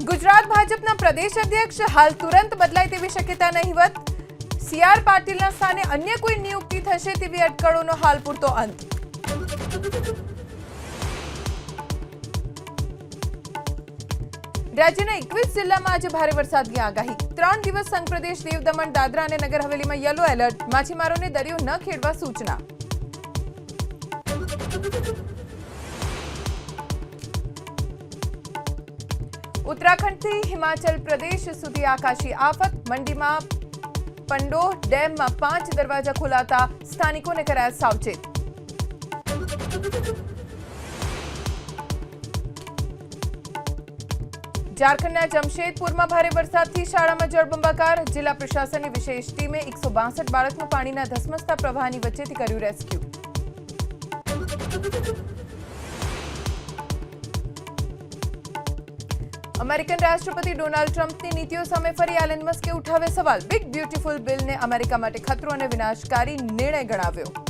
ગુજરાત ભાજપના પ્રદેશ અધ્યક્ષ હાલ તુરંત બદલાય તેવી શક્યતા નહીવત। સીઆર પાટીલના સ્થાને અન્ય કોઈ નિયુક્તિ થશે તેવી અટકળોનો હાલ પૂરતો અંત। રાજ્યના 21 જિલ્લામાં આજે ભારે વરસાદની આગાહી। 3 દિવસ સંઘ પ્રદેશ, દીવ, દમણ, દાદરા અને નગર હવેલીમાં યલો એલર્ટ। માછીમારોને દરિયો ન ખેડવા સૂચના। ઉત્તરાખંડથી હિમાચલ પ્રદેશ સુધી આકાશી આફત। મંડીમાં पंडोह डेम में 5 दरवाजा खुलाता स्थानिकों ने कराया सावचेत। झारखंडના जमशेदपुर में भारे वरसादથી શાળામાં જળબંબાકાર। जिला प्रशासन की विशेष टीमें 162 બાળકનું પાણીના ધસમસતા પ્રવાહની વચ્ચેથી કર્યું રેસ્ક્યુ। अमेरिकन राष्ट्रपति डोनाल्ड ट्रम्पની નીતિઓ સામે ફરી એલન મસ્કે ઉઠાવ્યા સવાલ। બિગ બ્યુટીફુલ બિલને અમેરિકા માટે ખતરો અને વિનાશકારી નિર્ણય ગણાવ્યો।